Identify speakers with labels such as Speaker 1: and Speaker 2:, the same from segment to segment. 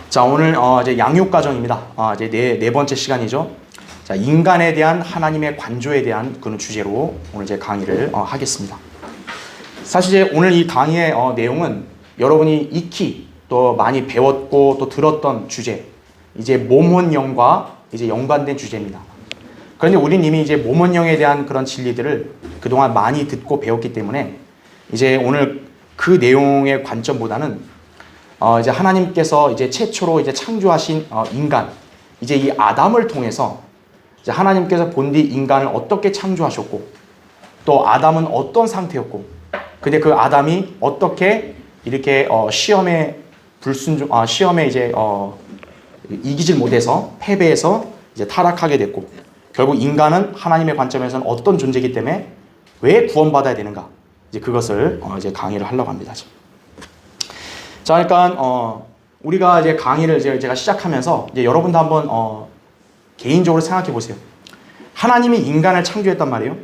Speaker 1: 자, 오늘 이제 양육과정입니다. 이제 네 번째 시간이죠. 자, 인간에 대한 하나님의 관조에 대한 그런 주제로 오늘 제 강의를 하겠습니다. 사실 이제 오늘 이 강의의 내용은 여러분이 익히 또 많이 배웠고 또 들었던 주제, 이제 몸혼영과 이제 연관된 주제입니다. 그런데 우리는 이미 이제 몸혼영에 대한 그런 진리들을 그동안 많이 듣고 배웠기 때문에 이제 오늘 그 내용의 관점보다는 이제 하나님께서 이제 최초로 이제 창조하신 인간, 이제 이 아담을 통해서 이제 하나님께서 본디 인간을 어떻게 창조하셨고, 또 아담은 어떤 상태였고, 근데 그 아담이 어떻게 이렇게 시험에 시험에 이제 이기질 못해서 패배해서 이제 타락하게 됐고, 결국 인간은 하나님의 관점에서는 어떤 존재이기 때문에 왜 구원받아야 되는가, 이제 그것을 이제 강의를 하려고 합니다. 자, 그러니까 우리가 이제 강의를 제가 시작하면서 이제 여러분도 한번 개인적으로 생각해 보세요. 하나님이 인간을 창조했단 말이에요.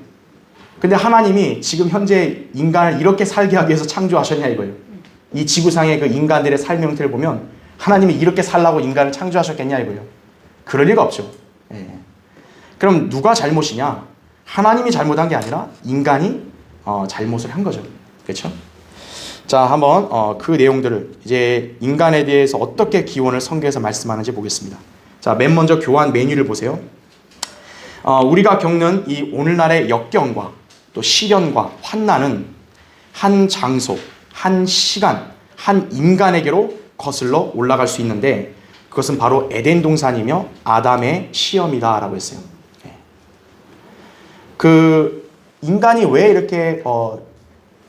Speaker 1: 근데 하나님이 지금 현재 인간을 이렇게 살게 하기 위해서 창조하셨냐 이거예요. 이 지구상의 그 인간들의 삶의 형태를 보면 하나님이 이렇게 살라고 인간을 창조하셨겠냐 이거예요. 그럴 리가 없죠. 예. 그럼 누가 잘못이냐? 하나님이 잘못한 게 아니라 인간이 잘못을 한 거죠. 그렇죠? 자, 한번 그 내용들을 이제 인간에 대해서 어떻게 기원을 성경에서 말씀하는지 보겠습니다. 자, 맨 먼저 교환 메뉴를 보세요. 우리가 겪는 이 오늘날의 역경과 또 시련과 환난은 한 장소, 한 시간, 한 인간에게로 거슬러 올라갈 수 있는데 그것은 바로 에덴 동산이며 아담의 시험이다라고 했어요. 그 인간이 왜 이렇게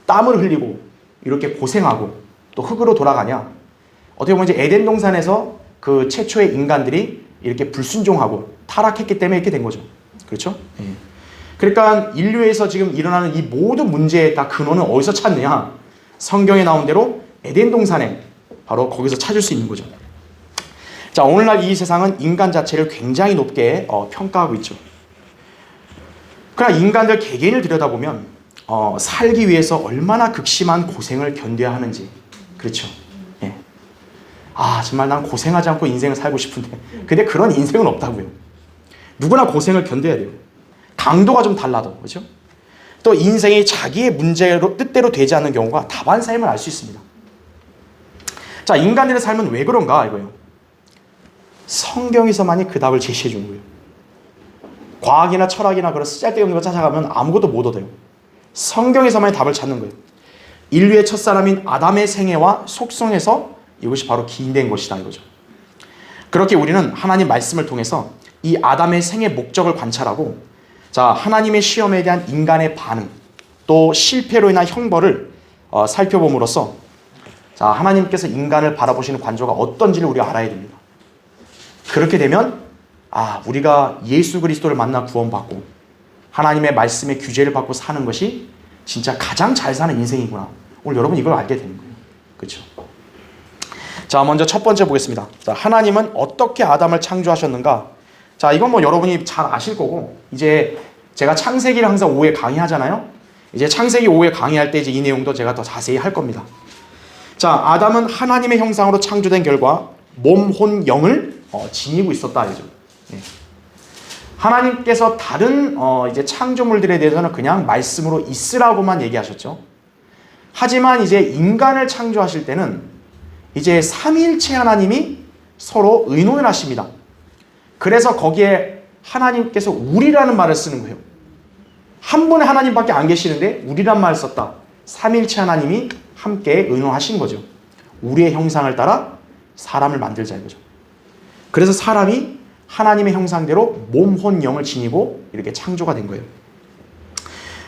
Speaker 1: 땀을 흘리고 이렇게 고생하고 또 흙으로 돌아가냐? 어떻게 보면 이제 에덴 동산에서 그 최초의 인간들이 이렇게 불순종하고 타락했기 때문에 이렇게 된 거죠. 그렇죠? 예. 그러니까 인류에서 지금 일어나는 이 모든 문제의 다 근원은 어디서 찾느냐? 성경에 나온 대로 에덴 동산에 바로 거기서 찾을 수 있는 거죠. 자, 오늘날 이 세상은 인간 자체를 굉장히 높게 평가하고 있죠. 그러나 인간들 개개인을 들여다보면 살기 위해서 얼마나 극심한 고생을 견뎌야 하는지. 그렇죠. 예. 정말 난 고생하지 않고 인생을 살고 싶은데. 근데 그런 인생은 없다고요. 누구나 고생을 견뎌야 돼요. 강도가 좀 달라도. 그렇죠? 또 인생이 자기의 문제로 뜻대로 되지 않는 경우가 다반사임을 알 수 있습니다. 자, 인간들의 삶은 왜 그런가 이거예요. 성경에서만이 그 답을 제시해 주는 거예요. 과학이나 철학이나 그런 쓰잘데없는 거 찾아가면 아무것도 못 얻어요. 성경에서만의 답을 찾는 거예요. 인류의 첫사람인 아담의 생애와 속성에서 이것이 바로 기인된 것이다 이거죠. 그렇게 우리는 하나님 말씀을 통해서 이 아담의 생애 목적을 관찰하고, 자, 하나님의 시험에 대한 인간의 반응, 또 실패로 인한 형벌을 살펴봄으로써, 자, 하나님께서 인간을 바라보시는 관조가 어떤지를 우리가 알아야 됩니다. 그렇게 되면 우리가 예수 그리스도를 만나 구원받고 하나님의 말씀의 규제를 받고 사는 것이 진짜 가장 잘 사는 인생이구나. 오늘 여러분 이걸 알게 되는 거예요. 그렇죠? 자, 먼저 첫 번째 보겠습니다. 자, 하나님은 어떻게 아담을 창조하셨는가? 자, 이건 뭐 여러분이 잘 아실 거고, 이제 제가 창세기를 항상 오후에 강의하잖아요. 이제 창세기 오후에 강의할 때 이제 이 내용도 제가 더 자세히 할 겁니다. 자, 아담은 하나님의 형상으로 창조된 결과 몸, 혼, 영을 지니고 있었다 이죠. 네. 하나님께서 다른 이제 창조물들에 대해서는 그냥 말씀으로 있으라고만 얘기하셨죠. 하지만 이제 인간을 창조하실 때는 이제 삼위일체 하나님이 서로 의논을 하십니다. 그래서 거기에 하나님께서 우리라는 말을 쓰는 거예요. 한 분의 하나님밖에 안 계시는데 우리란 말을 썼다. 삼위일체 하나님이 함께 의논하신 거죠. 우리의 형상을 따라 사람을 만들자 이거죠. 그래서 사람이 하나님의 형상대로 몸, 혼, 영을 지니고 이렇게 창조가 된 거예요.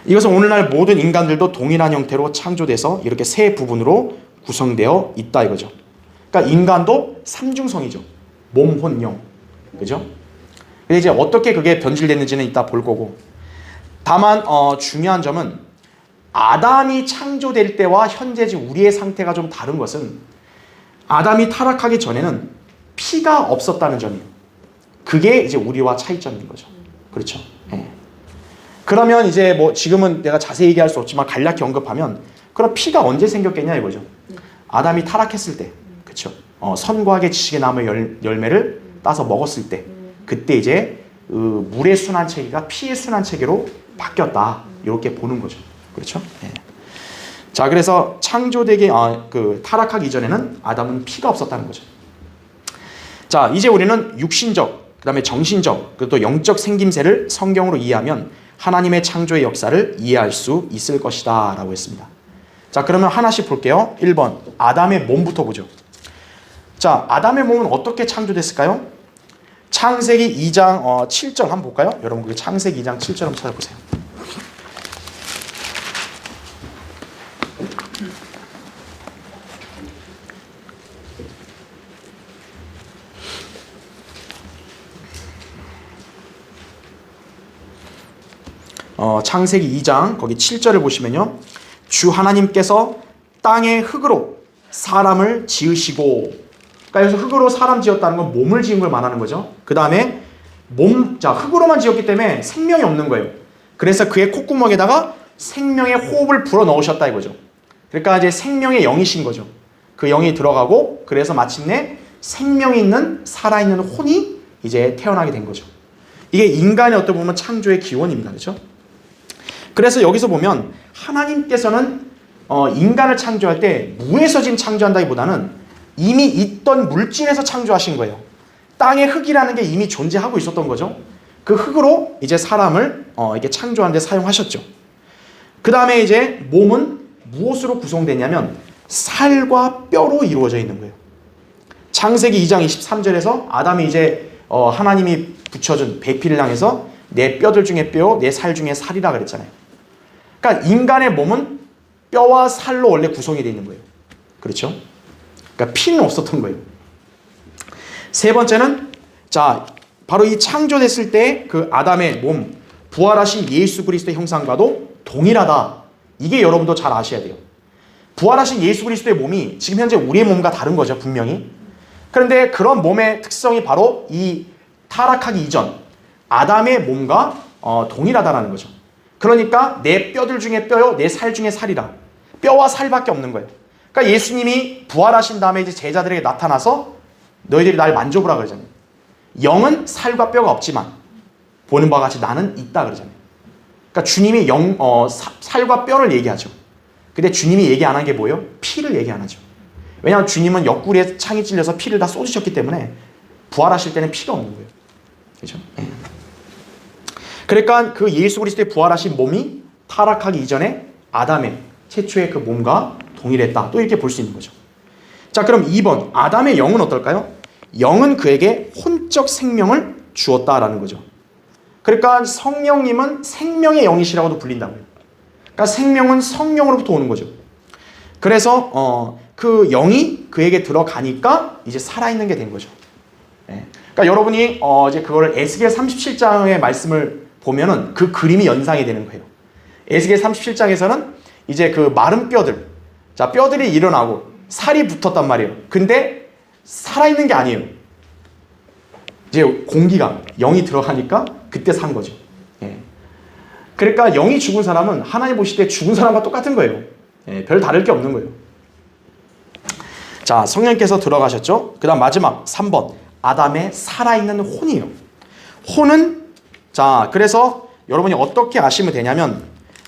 Speaker 1: 이것은 오늘날 모든 인간들도 동일한 형태로 창조돼서 이렇게 세 부분으로 구성되어 있다 이거죠. 그러니까 인간도 삼중성이죠. 몸, 혼, 영. 그죠? 근데 이제 어떻게 그게 변질됐는지는 이따 볼 거고. 다만 중요한 점은 아담이 창조될 때와 현재 우리의 상태가 좀 다른 것은 아담이 타락하기 전에는 피가 없었다는 점이에요. 그게 이제 우리와 차이점인 거죠. 그렇죠? 네. 그러면 이제 뭐 지금은 내가 자세히 얘기할 수 없지만 간략히 언급하면 그럼 피가 언제 생겼겠냐 이거죠. 아담이 타락했을 때. 그렇죠? 선과학의 지식의 나무 열매를 따서 먹었을 때 그때 이제 물의 순환 체계가 피의 순환 체계로 바뀌었다. 이렇게 보는 거죠. 그렇죠? 네. 자, 그래서 창조되기 타락하기 이전에는 아담은 피가 없었다는 거죠. 자, 이제 우리는 육신적, 그 다음에 정신적, 그리고 또 영적 생김새를 성경으로 이해하면 하나님의 창조의 역사를 이해할 수 있을 것이다 라고 했습니다. 자, 그러면 하나씩 볼게요. 1번 아담의 몸부터 보죠. 자, 아담의 몸은 어떻게 창조됐을까요? 창세기 2장 7절 한번 볼까요? 여러분 그 창세기 2장 7절 한번 찾아보세요. 창세기 2장 거기 7절을 보시면요. 주 하나님께서 땅의 흙으로 사람을 지으시고, 그러니까 여기서 흙으로 사람 지었다는 건 몸을 지은 걸 말하는 거죠. 그 다음에 흙으로만 지었기 때문에 생명이 없는 거예요. 그래서 그의 콧구멍에다가 생명의 호흡을 불어 넣으셨다 이거죠. 그러니까 이제 생명의 영이신 거죠. 그 영이 들어가고 그래서 마침내 생명이 있는 살아있는 혼이 이제 태어나게 된 거죠. 이게 인간의 어떻게 보면 창조의 기원입니다. 그렇죠? 그래서 여기서 보면 하나님께서는 인간을 창조할 때 무에서 지금 창조한다기보다는 이미 있던 물질에서 창조하신 거예요. 땅의 흙이라는 게 이미 존재하고 있었던 거죠. 그 흙으로 이제 사람을 이렇게 창조하는 데 사용하셨죠. 그 다음에 이제 몸은 무엇으로 구성되냐면 살과 뼈로 이루어져 있는 거예요. 창세기 2장 23절에서 아담이 이제 하나님이 붙여준 배필을 향해서 내 뼈들 중에 뼈, 내 살 중에 살이라 그랬잖아요. 그러니까 인간의 몸은 뼈와 살로 원래 구성이 되어 있는 거예요. 그렇죠? 그러니까 피는 없었던 거예요. 세 번째는 자, 바로 이 창조됐을 때 그 아담의 몸, 부활하신 예수 그리스도의 형상과도 동일하다. 이게 여러분도 잘 아셔야 돼요. 부활하신 예수 그리스도의 몸이 지금 현재 우리의 몸과 다른 거죠, 분명히. 그런데 그런 몸의 특성이 바로 이 타락하기 이전 아담의 몸과 동일하다라는 거죠. 그러니까 내 뼈들 중에 뼈요, 내 살 중에 살이라. 뼈와 살밖에 없는 거예요. 그러니까 예수님이 부활하신 다음에 이제 제자들에게 나타나서 너희들이 날 만져보라 그러잖아요. 영은 살과 뼈가 없지만 보는 바와 같이 나는 있다 그러잖아요. 그러니까 주님이 살과 뼈를 얘기하죠. 근데 주님이 얘기 안 한 게 뭐예요? 피를 얘기 안 하죠. 왜냐하면 주님은 옆구리에 창이 찔려서 피를 다 쏟으셨기 때문에 부활하실 때는 피가 없는 거예요. 그렇죠? 그러니까 그 예수 그리스도의 부활하신 몸이 타락하기 이전에 아담의 최초의 그 몸과 동일했다. 또 이렇게 볼 수 있는 거죠. 자, 그럼 2번 아담의 영은 어떨까요? 영은 그에게 혼적 생명을 주었다라는 거죠. 그러니까 성령님은 생명의 영이시라고도 불린다고요. 그러니까 생명은 성령으로부터 오는 거죠. 그래서 그 영이 그에게 들어가니까 이제 살아있는 게 된 거죠. 그러니까 여러분이 이제 그거를 에스겔 37장의 말씀을 보면은 그 그림이 연상이 되는 거예요. 에스겔 37장에서는 이제 그 마른 뼈들, 자, 뼈들이 일어나고 살이 붙었단 말이에요. 근데 살아있는 게 아니에요. 이제 공기가, 영이 들어가니까 그때 산 거죠. 그러니까 영이 죽은 사람은 하나님 보실 때 죽은 사람과 똑같은 거예요. 별 다를 게 없는 거예요. 자, 성령께서 들어가셨죠. 그 다음 마지막 3번 아담의 살아있는 혼이에요. 혼은 자, 그래서 여러분이 어떻게 아시면 되냐면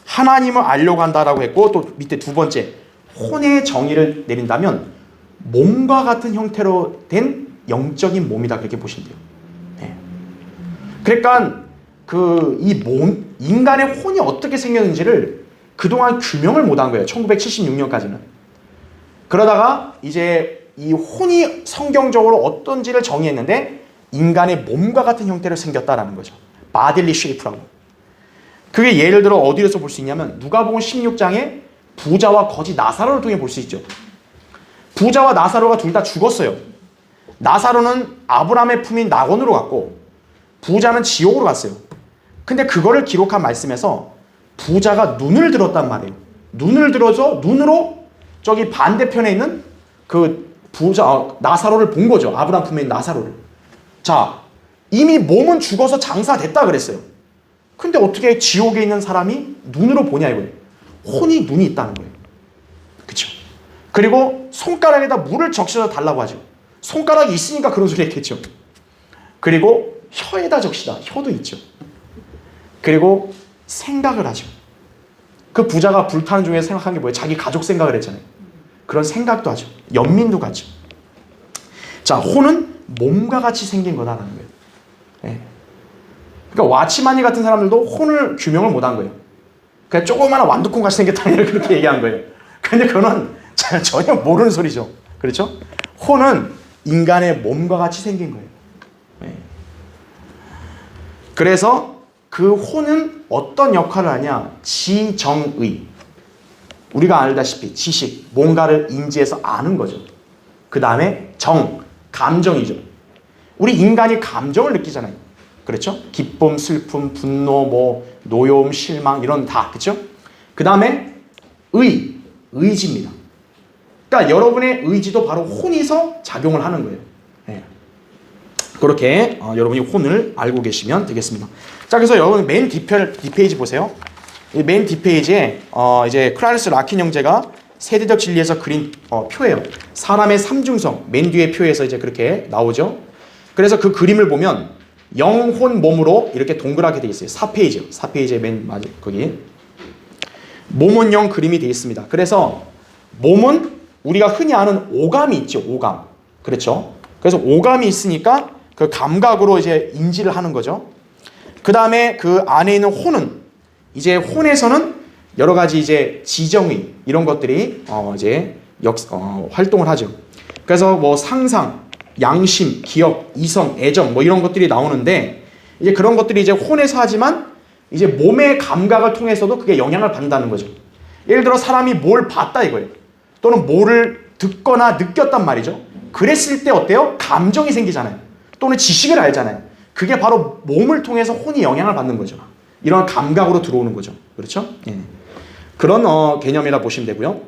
Speaker 1: 하나님을 알려고 한다라고 했고 또 밑에 두 번째 혼의 정의를 내린다면 몸과 같은 형태로 된 영적인 몸이다 그렇게 보시면 돼요. 그러니까 이 몸, 인간의 혼이 어떻게 생겼는지를 그동안 규명을 못한 거예요. 1976년까지는. 그러다가 이제 이 혼이 성경적으로 어떤지를 정의했는데 인간의 몸과 같은 형태로 생겼다라는 거죠. 바딜리 쉐이프라고. 그게 예를 들어 어디에서 볼 수 있냐면 누가복음 16장에 부자와 거지 나사로를 통해 볼 수 있죠. 부자와 나사로가 둘 다 죽었어요. 나사로는 아브라함의 품인 낙원으로 갔고 부자는 지옥으로 갔어요. 근데 그거를 기록한 말씀에서 부자가 눈을 들었단 말이에요. 눈을 들어서 눈으로 저기 반대편에 있는 그 나사로를 본 거죠. 아브라함 품에 있는 나사로를. 자, 이미 몸은 죽어서 장사됐다 그랬어요. 근데 어떻게 지옥에 있는 사람이 눈으로 보냐 이거예요. 혼이 눈이 있다는 거예요. 그렇죠? 그리고 손가락에다 물을 적셔서 달라고 하죠. 손가락이 있으니까 그런 소리 했겠죠. 그리고 혀에다 적시다. 혀도 있죠. 그리고 생각을 하죠. 그 부자가 불타는 중에 생각한 게 뭐예요? 자기 가족 생각을 했잖아요. 그런 생각도 하죠. 연민도 가죠. 자, 혼은 몸과 같이 생긴 거다라는 거예요. 예. 그러니까 와치마니 같은 사람들도 혼을 규명을 못한 거예요. 그냥 조그마한 완두콩 같이 생겼다 그렇게 얘기한 거예요. 근데 그거는 전혀 모르는 소리죠. 그렇죠? 혼은 인간의 몸과 같이 생긴 거예요. 예. 그래서 그 혼은 어떤 역할을 하냐? 지정의. 우리가 알다시피 지식, 뭔가를 인지해서 아는 거죠. 그 다음에 정, 감정이죠. 우리 인간이 감정을 느끼잖아요. 그렇죠? 기쁨, 슬픔, 분노, 뭐 노여움, 실망 이런 다. 그렇죠? 그 다음에 의지입니다. 그러니까 여러분의 의지도 바로 혼이서 작용을 하는 거예요. 네. 그렇게 여러분이 혼을 알고 계시면 되겠습니다. 자, 그래서 여러분 맨 뒷페이지 보세요. 이 맨 뒷페이지에 이제 클라리스 라킨 형제가 세대적 진리에서 그린 표예요. 사람의 삼중성 맨 뒤에 표에서 이제 그렇게 나오죠. 그래서 그 그림을 보면 영혼 몸으로 이렇게 동그랗게 되어 있어요. 4페이지요. 4페이지의 맨 마지막 거기 몸은 영 그림이 되어 있습니다. 그래서 몸은 우리가 흔히 아는 오감이 있죠. 오감. 그렇죠? 그래서 오감이 있으니까 그 감각으로 이제 인지를 하는 거죠. 그 다음에 그 안에 있는 혼은 이제 혼에서는 여러 가지 이제 지정의 이런 것들이 이제 활동을 하죠. 그래서 뭐 상상, 양심, 기억, 이성, 애정 뭐 이런 것들이 나오는데 이제 그런 것들이 이제 혼에서 하지만 이제 몸의 감각을 통해서도 그게 영향을 받는다는 거죠. 예를 들어 사람이 뭘 봤다 이거예요. 또는 뭐를 듣거나 느꼈단 말이죠. 그랬을 때 어때요? 감정이 생기잖아요. 또는 지식을 알잖아요. 그게 바로 몸을 통해서 혼이 영향을 받는 거죠. 이런 감각으로 들어오는 거죠. 그렇죠? 예. 그런 개념이라 보시면 되고요.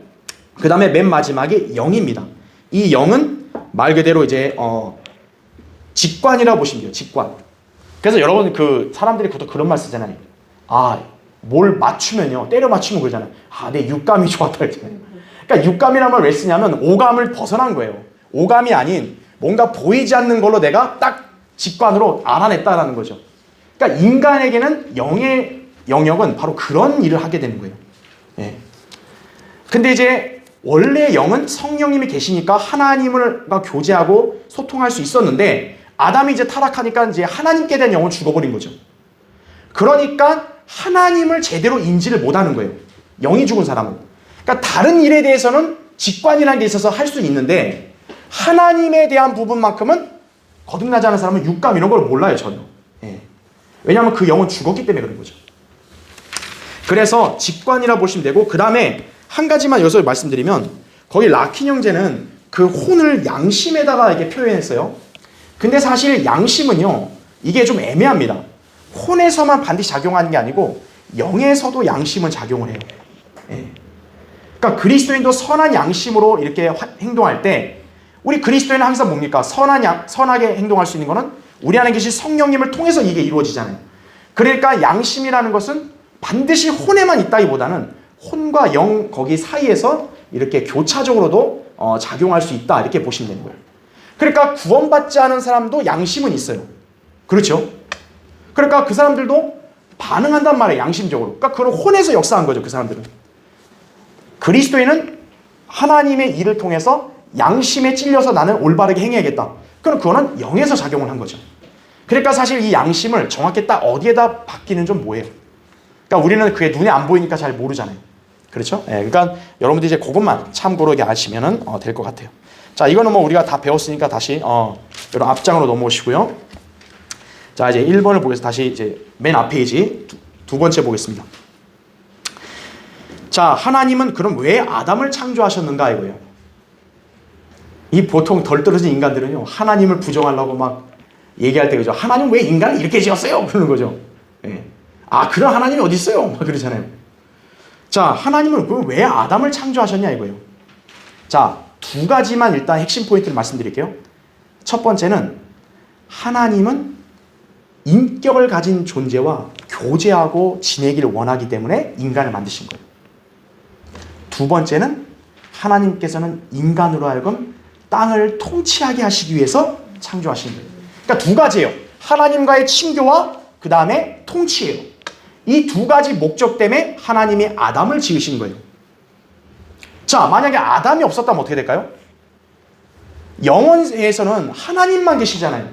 Speaker 1: 그 다음에 맨 마지막이 영입니다. 이 영은 말 그대로 이제 직관이라고 보시면 돼요. 직관. 그래서 여러분 그 사람들이 보통 그런 말 쓰잖아요. 뭘 맞추면요. 때려 맞추면 그러잖아요. 내 육감이 좋았다 그러잖아요. 그러니까 육감이라는 말 왜 쓰냐면 오감을 벗어난 거예요. 오감이 아닌 뭔가 보이지 않는 걸로 내가 딱 직관으로 알아냈다라는 거죠. 그러니까 인간에게는 영의 영역은 바로 그런 일을 하게 되는 거예요. 예. 근데 이제 원래 영은 성령님이 계시니까 하나님과 교제하고 소통할 수 있었는데 아담이 이제 타락하니까 이제 하나님께 대한 영은 죽어버린 거죠. 그러니까 하나님을 제대로 인지를 못하는 거예요. 영이 죽은 사람은. 그러니까 다른 일에 대해서는 직관이라는 게 있어서 할 수는 있는데 하나님에 대한 부분만큼은 거듭나지 않은 사람은 육감 이런 걸 몰라요. 전혀. 예. 왜냐하면 그 영은 죽었기 때문에 그런 거죠. 그래서 직관이라 보시면 되고 그 다음에 한 가지만 여기서 말씀드리면 거기 라킨 형제는 그 혼을 양심에다가 이렇게 표현했어요. 근데 사실 양심은요 이게 좀 애매합니다. 혼에서만 반드시 작용하는 게 아니고 영에서도 양심은 작용을 해요. 예. 그러니까 그리스도인도 선한 양심으로 이렇게 행동할 때 우리 그리스도인은 항상 뭡니까? 선하게 행동할 수 있는 거는 우리 안에 계신 성령님을 통해서 이게 이루어지잖아요. 그러니까 양심이라는 것은 반드시 혼에만 있다기보다는 혼과 영 거기 사이에서 이렇게 교차적으로도 작용할 수 있다 이렇게 보시면 되는 거예요. 그러니까 구원받지 않은 사람도 양심은 있어요. 그렇죠? 그러니까 그 사람들도 반응한단 말이에요. 양심적으로. 그러니까 그런 혼에서 역사한 거죠. 그 사람들은. 그리스도인은 하나님의 일을 통해서 양심에 찔려서 나는 올바르게 행해야겠다. 그럼 그거는 영에서 작용을 한 거죠. 그러니까 사실 이 양심을 정확히 딱 어디에다 받기는 좀 뭐예요. 그러니까 우리는 그게 눈에 안 보이니까 잘 모르잖아요. 그렇죠? 예, 그러니까 여러분들이 이제 그것만 참고로 아시면 될 것 같아요. 자, 이거는 뭐 우리가 다 배웠으니까 다시 이런 앞장으로 넘어오시고요. 자, 이제 1번을 보겠습니다. 다시 이제 맨 앞 페이지 두 번째 보겠습니다. 자, 하나님은 그럼 왜 아담을 창조하셨는가 이거예요. 이 보통 덜 떨어진 인간들은요 하나님을 부정하려고 막 얘기할 때 그죠. 하나님 왜 인간을 이렇게 지었어요? 그러는 거죠. 예. 그런 하나님이 어디 있어요? 막 그러잖아요. 자, 하나님은 그럼 왜 아담을 창조하셨냐 이거예요. 자, 두 가지만 일단 핵심 포인트를 말씀드릴게요. 첫 번째는 하나님은 인격을 가진 존재와 교제하고 지내기를 원하기 때문에 인간을 만드신 거예요. 두 번째는 하나님께서는 인간으로 하여금 땅을 통치하게 하시기 위해서 창조하신 거예요. 그러니까 두 가지예요. 하나님과의 친교와 그 다음에 통치예요. 이 두 가지 목적 때문에 하나님이 아담을 지으신 거예요. 자, 만약에 아담이 없었다면 어떻게 될까요? 영원에서는 하나님만 계시잖아요.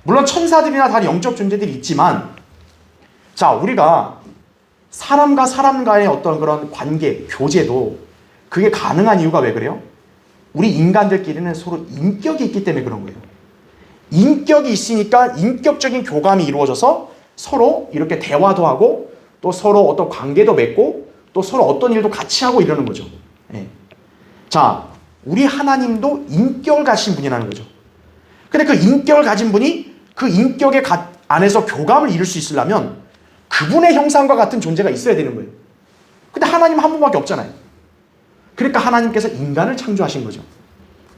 Speaker 1: 물론 천사들이나 다른 영적 존재들이 있지만, 자, 우리가 사람과 사람과의 어떤 그런 관계, 교제도 그게 가능한 이유가 왜 그래요? 우리 인간들끼리는 서로 인격이 있기 때문에 그런 거예요. 인격이 있으니까 인격적인 교감이 이루어져서 서로 이렇게 대화도 하고 또 서로 어떤 관계도 맺고 또 서로 어떤 일도 같이 하고 이러는 거죠. 예. 자, 우리 하나님도 인격을 가진 분이라는 거죠. 근데 그 인격을 가진 분이 그 인격의 안에서 교감을 이룰 수 있으려면 그분의 형상과 같은 존재가 있어야 되는 거예요. 근데 하나님 한 분밖에 없잖아요. 그러니까 하나님께서 인간을 창조하신 거죠.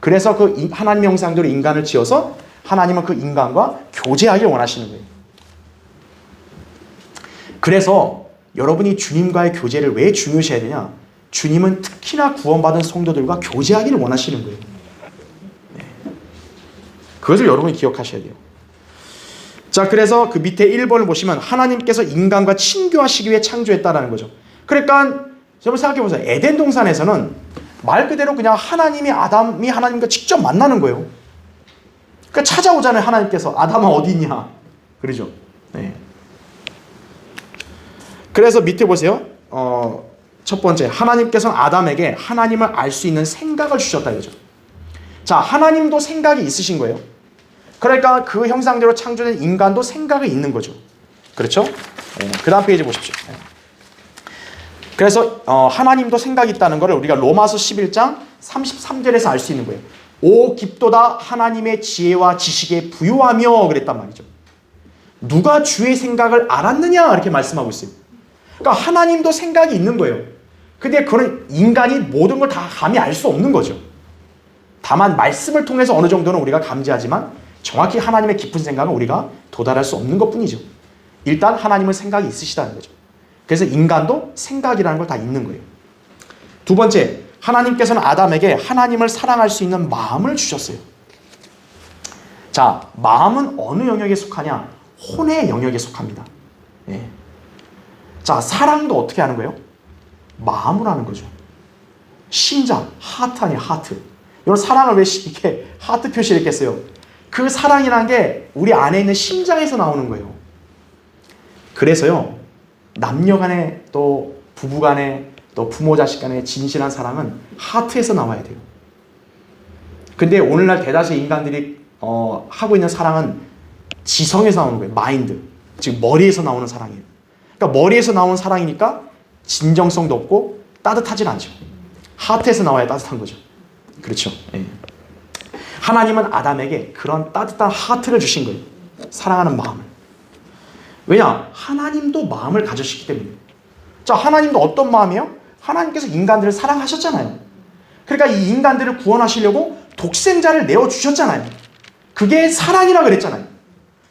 Speaker 1: 그래서 그 하나님의 형상대로 인간을 지어서 하나님은 그 인간과 교제하길 원하시는 거예요. 그래서 여러분이 주님과의 교제를 왜 중요시해야 되냐? 주님은 특히나 구원받은 성도들과 교제하기를 원하시는 거예요. 그것을 여러분이 기억하셔야 돼요. 자, 그래서 그 밑에 1번을 보시면 하나님께서 인간과 친교하시기 위해 창조했다라는 거죠. 그러니까 여러분 생각해 보세요. 에덴 동산에서는 말 그대로 그냥 아담이 하나님과 직접 만나는 거예요. 그러니까 찾아오잖아요. 하나님께서 아담아 어디 있냐? 그러죠. 네. 그래서 밑에 보세요. 첫 번째, 하나님께서는 아담에게 하나님을 알 수 있는 생각을 주셨다 이거죠. 자, 하나님도 생각이 있으신 거예요. 그러니까 그 형상대로 창조된 인간도 생각이 있는 거죠. 그렇죠? 네. 그 다음 페이지 보십시오. 네. 그래서 하나님도 생각이 있다는 것을 우리가 로마서 11장 33절에서 알 수 있는 거예요. 오 깊도다 하나님의 지혜와 지식에 부유하며 그랬단 말이죠. 누가 주의 생각을 알았느냐 이렇게 말씀하고 있어요. 그러니까 하나님도 생각이 있는 거예요. 근데 그런 인간이 모든 걸 다 감히 알 수 없는 거죠. 다만 말씀을 통해서 어느 정도는 우리가 감지하지만 정확히 하나님의 깊은 생각은 우리가 도달할 수 없는 것뿐이죠. 일단 하나님은 생각이 있으시다는 거죠. 그래서 인간도 생각이라는 걸 다 있는 거예요. 두 번째, 하나님께서는 아담에게 하나님을 사랑할 수 있는 마음을 주셨어요. 자, 마음은 어느 영역에 속하냐? 혼의 영역에 속합니다. 예. 자, 사랑도 어떻게 하는 거예요? 마음으로 하는 거죠. 심장, 하트 아니에요, 하트. 여러분 사랑을 왜 이렇게 하트 표시를 했겠어요? 그 사랑이라는 게 우리 안에 있는 심장에서 나오는 거예요. 그래서요, 남녀 간에 또 부부 간에 또 부모 자식 간의 진실한 사랑은 하트에서 나와야 돼요. 근데 오늘날 대다수의 인간들이 하고 있는 사랑은 지성에서 나오는 거예요. 마인드. 즉 머리에서 나오는 사랑이에요. 그러니까 머리에서 나오는 사랑이니까 진정성도 없고 따뜻하진 않죠. 하트에서 나와야 따뜻한 거죠. 그렇죠. 예. 하나님은 아담에게 그런 따뜻한 하트를 주신 거예요. 사랑하는 마음을. 왜냐? 하나님도 마음을 가지셨기 때문에. 자, 하나님도 어떤 마음이에요? 하나님께서 인간들을 사랑하셨잖아요. 그러니까 이 인간들을 구원하시려고 독생자를 내어주셨잖아요. 그게 사랑이라 그랬잖아요.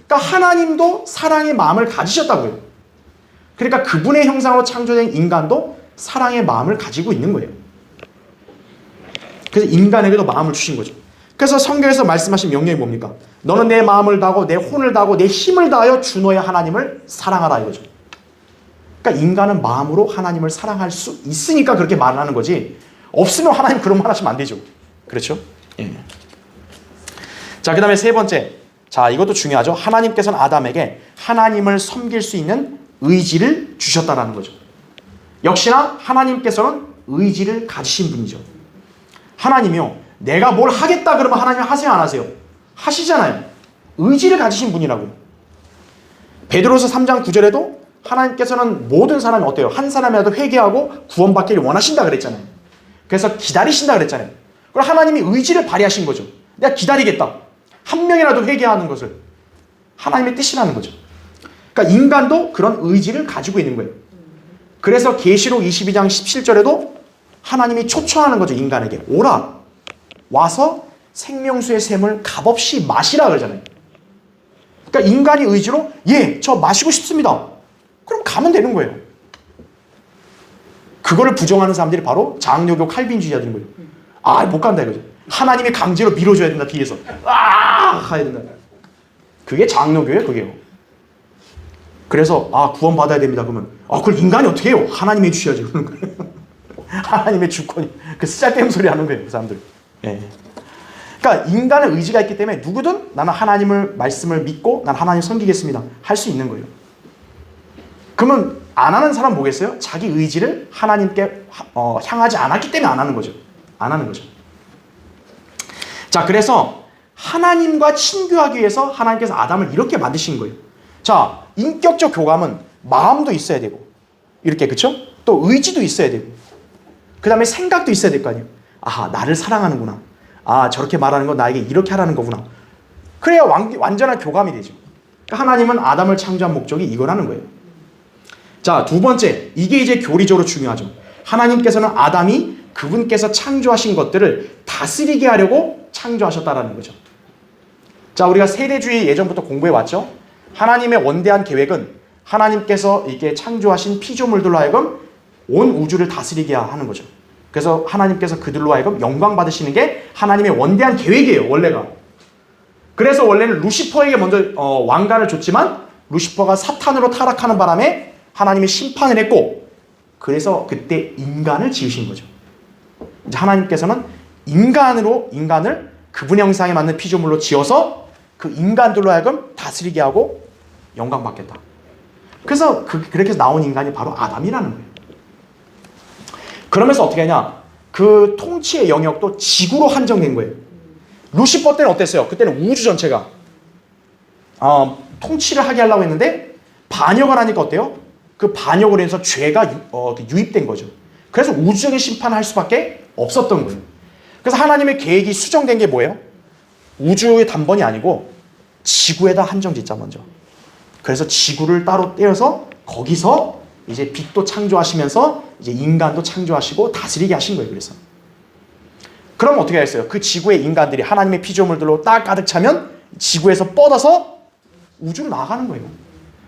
Speaker 1: 그러니까 하나님도 사랑의 마음을 가지셨다고요. 그러니까 그분의 형상으로 창조된 인간도 사랑의 마음을 가지고 있는 거예요. 그래서 인간에게도 마음을 주신 거죠. 그래서 성경에서 말씀하신 명령이 뭡니까? 너는 내 마음을 다하고 내 혼을 다하고 내 힘을 다하여 주 너의 하나님을 사랑하라 이거죠. 그러니까 인간은 마음으로 하나님을 사랑할 수 있으니까 그렇게 말을 하는 거지, 없으면 하나님 그런 말 하시면 안 되죠. 그렇죠? 예. 자, 그 다음에 세 번째. 자, 이것도 중요하죠. 하나님께서는 아담에게 하나님을 섬길 수 있는 의지를 주셨다라는 거죠. 역시나 하나님께서는 의지를 가지신 분이죠. 하나님이요, 내가 뭘 하겠다 그러면 하나님 하세요 안 하세요? 하시잖아요. 의지를 가지신 분이라고요. 베드로서 3장 9절에도 하나님께서는 모든 사람이 어때요? 한 사람이라도 회개하고 구원받기를 원하신다 그랬잖아요. 그래서 기다리신다 그랬잖아요. 그럼 하나님이 의지를 발휘하신 거죠. 내가 기다리겠다. 한 명이라도 회개하는 것을 하나님의 뜻이라는 거죠. 그러니까 인간도 그런 의지를 가지고 있는 거예요. 그래서 계시록 22장 17절에도 하나님이 초청하는 거죠. 인간에게 오라, 와서 생명수의 샘을 값없이 마시라 그러잖아요. 그러니까 인간이 의지로 예, 저 마시고 싶습니다. 그럼 가면 되는 거예요. 그거를 부정하는 사람들이 바로 장로교 칼빈주의자들인 거예요. 아, 못 간다 이거죠. 하나님이 강제로 밀어줘야 된다, 뒤에서. 아! 가야 된다. 그게 장로교예요, 그게요. 그래서, 구원받아야 됩니다. 그러면, 그걸 인간이 어떻게 해요? 하나님이 해주셔야지. 그러는 거예요. 하나님의 주권이. 그 쓰잘데없는 소리 하는 거예요, 그 사람들. 예. 그러니까 인간의 의지가 있기 때문에 누구든 나는 하나님을, 말씀을 믿고 난 하나님 섬기겠습니다. 할 수 있는 거예요. 그러면 안 하는 사람 뭐겠어요? 자기 의지를 하나님께 향하지 않았기 때문에 안 하는 거죠. 안 하는 거죠. 자, 그래서 하나님과 친교하기 위해서 하나님께서 아담을 이렇게 만드신 거예요. 자, 인격적 교감은 마음도 있어야 되고, 이렇게, 그쵸? 또 의지도 있어야 되고, 그 다음에 생각도 있어야 될 거 아니에요. 나를 사랑하는구나. 저렇게 말하는 건 나에게 이렇게 하라는 거구나. 그래야 완전한 교감이 되죠. 하나님은 아담을 창조한 목적이 이거라는 거예요. 자, 두 번째, 이게 이제 교리적으로 중요하죠. 하나님께서는 아담이 그분께서 창조하신 것들을 다스리게 하려고 창조하셨다라는 거죠. 자, 우리가 세대주의 예전부터 공부해 왔죠. 하나님의 원대한 계획은 하나님께서 이렇게 창조하신 피조물들로 하여금 온 우주를 다스리게 하는 거죠. 그래서 하나님께서 그들로 하여금 영광 받으시는 게 하나님의 원대한 계획이에요, 원래가. 그래서 원래는 루시퍼에게 먼저 왕관을 줬지만 루시퍼가 사탄으로 타락하는 바람에 하나님이 심판을 했고, 그래서 그때 인간을 지으신 거죠. 이제 하나님께서는 인간을 그분의 형상에 맞는 피조물로 지어서 그 인간들로 하여금 다스리게 하고 영광 받겠다. 그래서 그렇게 해서 나온 인간이 바로 아담이라는 거예요. 그러면서 어떻게 하냐? 그 통치의 영역도 지구로 한정된 거예요. 루시퍼 때는 어땠어요? 그때는 우주 전체가 통치를 하게 하려고 했는데 반역을 하니까 어때요? 그 반역으로 해서 죄가 유입된 거죠. 그래서 우주적인 심판을 할 수밖에 없었던 거예요. 그래서 하나님의 계획이 수정된 게 뭐예요? 우주의 단번이 아니고 지구에다 한정 짓자 먼저. 그래서 지구를 따로 떼어서 거기서 이제 빛도 창조하시면서 이제 인간도 창조하시고 다스리게 하신 거예요. 그래서 그럼 어떻게 했어요? 그 지구의 인간들이 하나님의 피조물들로 딱 가득 차면 지구에서 뻗어서 우주로 나가는 거예요.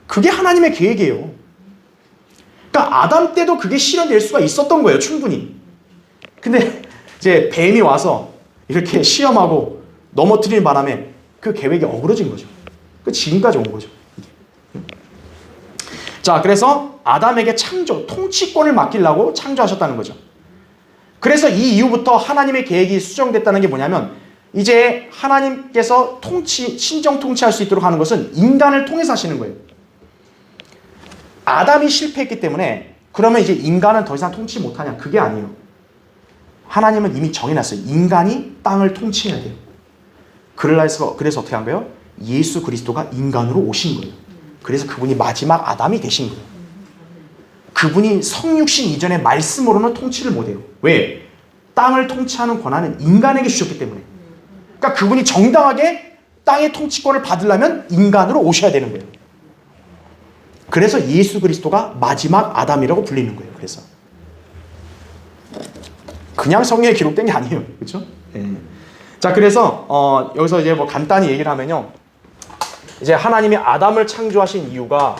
Speaker 1: 그게 하나님의 계획이에요. 그러니까 아담 때도 그게 실현될 수가 있었던 거예요, 충분히. 근데 이제 뱀이 와서 이렇게 시험하고 넘어뜨리는 바람에 그 계획이 어그러진 거죠. 그 지금까지 온 거죠. 자, 그래서 아담에게 통치권을 맡기려고 창조하셨다는 거죠. 그래서 이 이후부터 하나님의 계획이 수정됐다는 게 뭐냐면, 이제 하나님께서 신정 통치할 수 있도록 하는 것은 인간을 통해서 하시는 거예요. 아담이 실패했기 때문에 그러면 이제 인간은 더 이상 통치 못하냐? 그게 아니에요. 하나님은 이미 정해놨어요. 인간이 땅을 통치해야 돼요. 그래서 어떻게 한 거예요? 예수 그리스도가 인간으로 오신 거예요. 그래서 그분이 마지막 아담이 되신 거예요. 그분이 성육신 이전에 말씀으로는 통치를 못해요. 왜? 땅을 통치하는 권한은 인간에게 주셨기 때문에. 그러니까 그분이 정당하게 땅의 통치권을 받으려면 인간으로 오셔야 되는 거예요. 그래서 예수 그리스도가 마지막 아담이라고 불리는 거예요. 그래서 그냥 성경에 기록된 게 아니에요. 그렇죠? 자, 그래서 여기서 이제 뭐 간단히 얘기를 하면요. 이제 하나님이 아담을 창조하신 이유가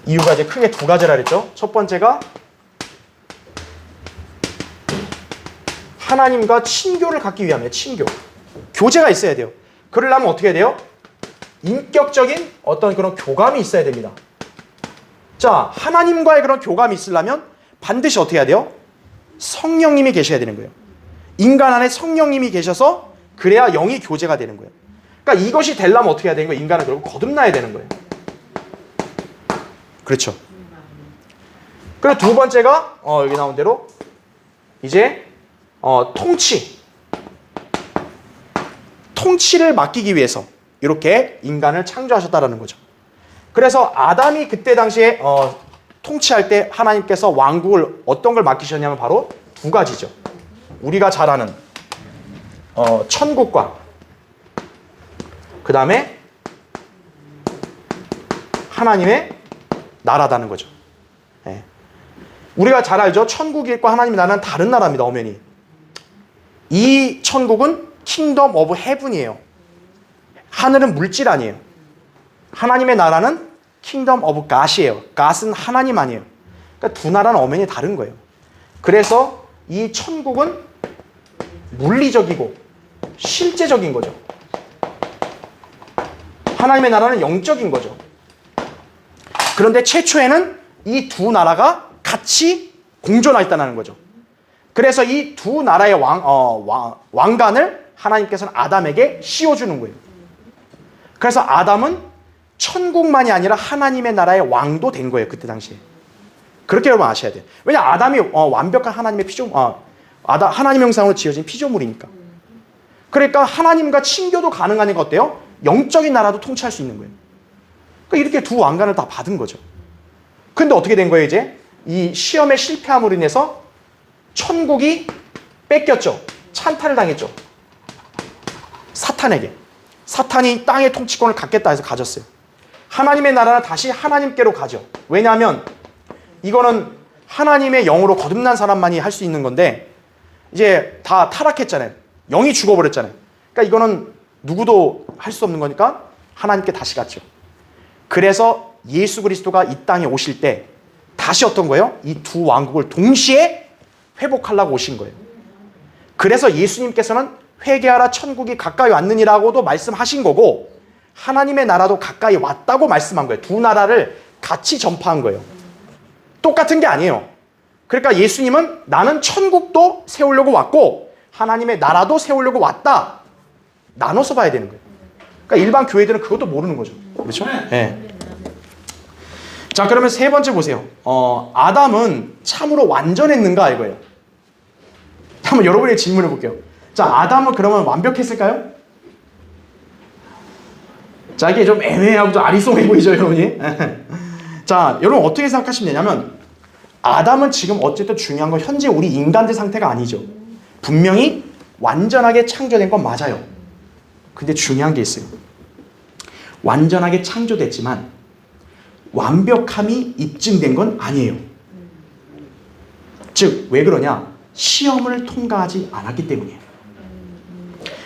Speaker 1: 이제 크게 두 가지라 그랬죠. 첫 번째가 하나님과 친교를 갖기 위함이에요. 친교. 교제가 있어야 돼요. 그러려면 어떻게 해야 돼요? 인격적인 어떤 그런 교감이 있어야 됩니다. 자, 하나님과의 그런 교감이 있으려면 반드시 어떻게 해야 돼요? 성령님이 계셔야 되는 거예요. 인간 안에 성령님이 계셔서 그래야 영이 교제가 되는 거예요. 그러니까 이것이 되려면 어떻게 해야 되는 거예요? 인간은 결국 거듭나야 되는 거예요. 그렇죠. 그리고 두 번째가 여기 나온 대로 이제 통치를 맡기기 위해서 이렇게 인간을 창조하셨다라는 거죠. 그래서 아담이 그때 당시에 통치할 때 하나님께서 왕국을 어떤 걸 맡기셨냐면 바로 두 가지죠. 우리가 잘 아는 천국과 그 다음에 하나님의 나라다는 거죠. 네. 우리가 잘 알죠. 천국과 하나님의 나라는 다른 나라입니다. 엄연히. 이 천국은 킹덤 오브 헤븐이에요. 하늘은 물질 아니에요. 하나님의 나라는 킹덤 오브 갓이에요. 갓은 하나님 아니에요. 그러니까 두 나라는 엄연히 다른 거예요. 그래서 이 천국은 물리적이고 실제적인 거죠. 하나님의 나라는 영적인 거죠. 그런데 최초에는 이 두 나라가 같이 공존하였다는 거죠. 그래서 이 두 나라의 왕관을 하나님께서는 아담에게 씌워주는 거예요. 그래서 아담은 천국만이 아니라 하나님의 나라의 왕도 된 거예요. 그때 당시에. 그렇게 여러분 아셔야 돼요. 왜냐하면 아담이 완벽한 하나님의 하나님 형상으로 지어진 피조물이니까. 그러니까 하나님과 친교도 가능하니까 어때요? 영적인 나라도 통치할 수 있는 거예요. 그러니까 이렇게 두 왕관을 다 받은 거죠. 근데 어떻게 된 거예요, 이제? 이 시험에 실패함으로 인해서 천국이 뺏겼죠. 찬탈을 당했죠. 사탄에게. 사탄이 땅의 통치권을 갖겠다 해서 가졌어요. 하나님의 나라는 다시 하나님께로 가죠. 왜냐하면 이거는 하나님의 영으로 거듭난 사람만이 할 수 있는 건데 이제 다 타락했잖아요. 영이 죽어버렸잖아요. 그러니까 이거는 누구도 할 수 없는 거니까 하나님께 다시 갔죠. 그래서 예수 그리스도가 이 땅에 오실 때 다시 어떤 거예요? 이 두 왕국을 동시에 회복하려고 오신 거예요. 그래서 예수님께서는 회개하라 천국이 가까이 왔느니라고도 말씀하신 거고 하나님의 나라도 가까이 왔다고 말씀한 거예요. 두 나라를 같이 전파한 거예요. 똑같은 게 아니에요. 그러니까 예수님은 나는 천국도 세우려고 왔고 하나님의 나라도 세우려고 왔다. 나눠서 봐야 되는 거예요. 그러니까 일반 교회들은 그것도 모르는 거죠. 그렇죠? 네. 자, 그러면 세 번째 보세요. 아담은 참으로 완전했는가 이거예요. 한번 여러분의 질문을 볼게요. 자, 아담은 그러면 완벽했을까요? 자, 이게 좀 애매하고 좀 아리송해 보이죠, 여러분이? 자, 여러분 어떻게 생각하시면 되냐면 아담은 지금 어쨌든 중요한 건 현재 우리 인간들 상태가 아니죠. 분명히 완전하게 창조된 건 맞아요. 근데 중요한 게 있어요. 완전하게 창조됐지만 완벽함이 입증된 건 아니에요. 즉, 왜 그러냐? 시험을 통과하지 않았기 때문이에요.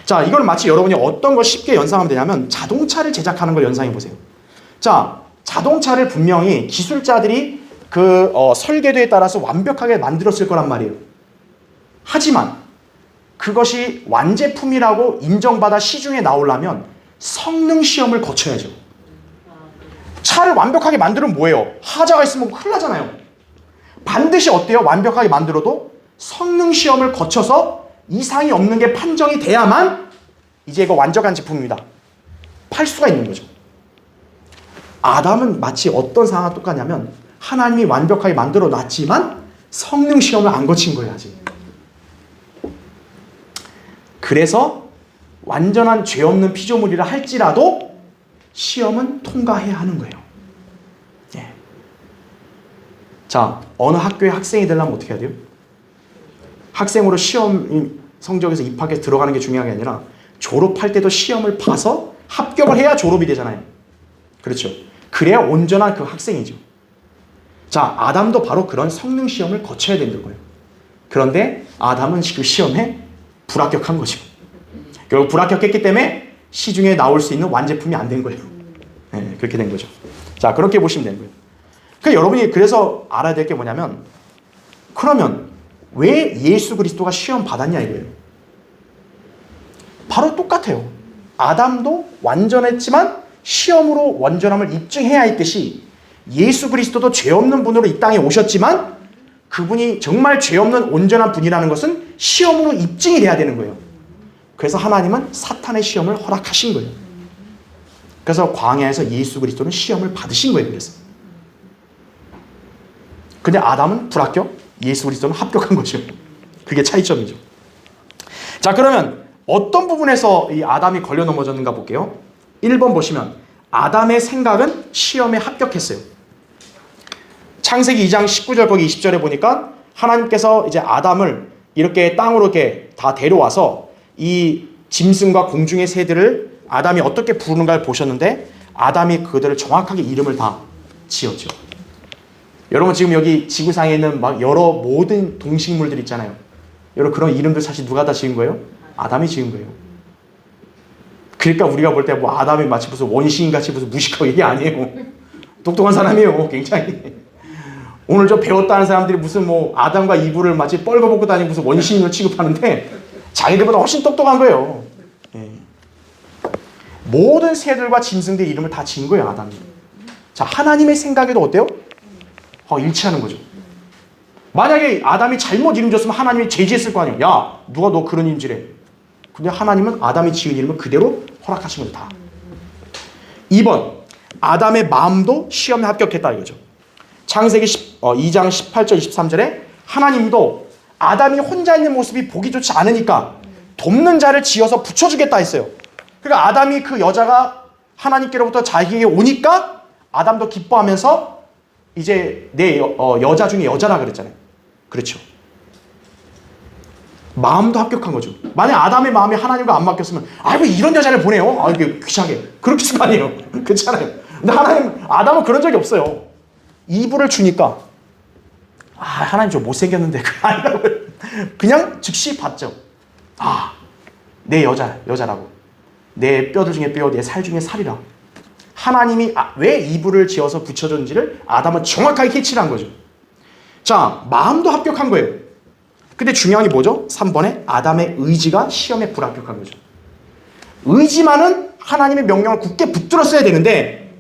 Speaker 1: 자, 이걸 마치 여러분이 어떤 걸 쉽게 연상하면 되냐면 자동차를 제작하는 걸 연상해 보세요. 자, 자동차를 분명히 기술자들이 그 설계도에 따라서 완벽하게 만들었을 거란 말이에요. 하지만 그것이 완제품이라고 인정받아 시중에 나오려면 성능 시험을 거쳐야죠. 차를 완벽하게 만들면 뭐예요? 하자가 있으면 큰일 나잖아요. 반드시 어때요? 완벽하게 만들어도 성능 시험을 거쳐서 이상이 없는 게 판정이 돼야만 이제 이거 완벽한 제품입니다. 팔 수가 있는 거죠. 아담은 마치 어떤 상황과 똑같냐면 하나님이 완벽하게 만들어 놨지만 성능 시험을 안 거친 거예요, 아직. 그래서 완전한 죄 없는 피조물이라 할지라도 시험은 통과해야 하는 거예요. 예. 자, 어느 학교에 학생이 되려면 어떻게 해야 돼요? 학생으로 시험 성적에서 입학해서 들어가는 게 중요한 게 아니라 졸업할 때도 시험을 봐서 합격을 해야 졸업이 되잖아요. 그렇죠. 그래야 온전한 그 학생이죠. 자, 아담도 바로 그런 성능 시험을 거쳐야 되는 거예요. 그런데 아담은 그 시험에 불합격한 거죠. 결국 불합격했기 때문에 시중에 나올 수 있는 완제품이 안 된 거예요. 네, 그렇게 된 거죠. 자, 그렇게 보시면 되는 거예요. 그러니까 여러분이 그래서 알아야 될 게 뭐냐면 그러면 왜 예수 그리스도가 시험 받았냐 이거예요. 바로 똑같아요. 아담도 완전했지만 시험으로 완전함을 입증해야 했듯이 예수 그리스도도 죄 없는 분으로 이 땅에 오셨지만 그분이 정말 죄 없는 온전한 분이라는 것은 시험으로 입증이 돼야 되는 거예요. 그래서 하나님은 사탄의 시험을 허락하신 거예요. 그래서 광야에서 예수 그리스도는 시험을 받으신 거예요. 그래서. 근데 아담은 불합격, 예수 그리스도는 합격한 거죠. 그게 차이점이죠. 자, 그러면 어떤 부분에서 이 아담이 걸려 넘어졌는가 볼게요. 1번 보시면 아담의 생각은 시험에 합격했어요. 창세기 2장 19절 거기 20절에 보니까 하나님께서 이제 아담을 이렇게 땅으로 이렇게 다 데려와서 이 짐승과 공중의 새들을 아담이 어떻게 부르는가를 보셨는데 아담이 그들을 정확하게 이름을 다 지었죠. 여러분 지금 여기 지구상에 있는 막 여러 모든 동식물들 있잖아요. 여러분 그런 이름들 사실 누가 다 지은 거예요? 아담이 지은 거예요. 그러니까 우리가 볼 때 뭐 아담이 마치 무슨 원시인같이 무슨 무식하고 이게 아니에요. 똑똑한 사람이에요. 굉장히. 오늘 저 배웠다는 사람들이 무슨 뭐 아담과 이브를 마치 뻘거벗고 다니는 무슨 원시인으로 취급하는데 자기들보다 훨씬 똑똑한 거예요. 예. 모든 새들과 짐승들 이름을 다 지은 거예요, 아담이. 자, 하나님의 생각에도 어때요? 일치하는 거죠. 만약에 아담이 잘못 이름 줬으면 하나님이 제지했을 거 아니에요. 야, 누가 너 그런 이름지래. 근데 하나님은 아담이 지은 이름을 그대로 허락하신 거죠, 다. 2번, 아담의 마음도 시험에 합격했다 이거죠. 창세기 2장 18절 23절에 하나님도 아담이 혼자 있는 모습이 보기 좋지 않으니까 돕는 자를 지어서 붙여주겠다 했어요. 그러니까 아담이 그 여자가 하나님께로부터 자기에게 오니까 아담도 기뻐하면서 이제 내 여자 중에 여자라 그랬잖아요. 그렇죠. 마음도 합격한 거죠. 만약 아담의 마음이 하나님과 안 맡겼으면 아이고 이런 여자를 보내요. 아 이게 귀찮게. 그렇게 했을 거 아니에요. 그렇잖아요. 근데 아담은 그런 적이 없어요. 이브를 주니까 하나님 좀 못생겼는데 그냥 즉시 받죠. 내 여자라고. 내 뼈들 중에 뼈, 내 살 중에 살이라. 하나님이 왜 이브를 지어서 붙여줬는지를 아담은 정확하게 캐치를 한 거죠. 자, 마음도 합격한 거예요. 근데 중요한 게 뭐죠? 3번에 아담의 의지가 시험에 불합격한 거죠. 의지만은 하나님의 명령을 굳게 붙들었어야 되는데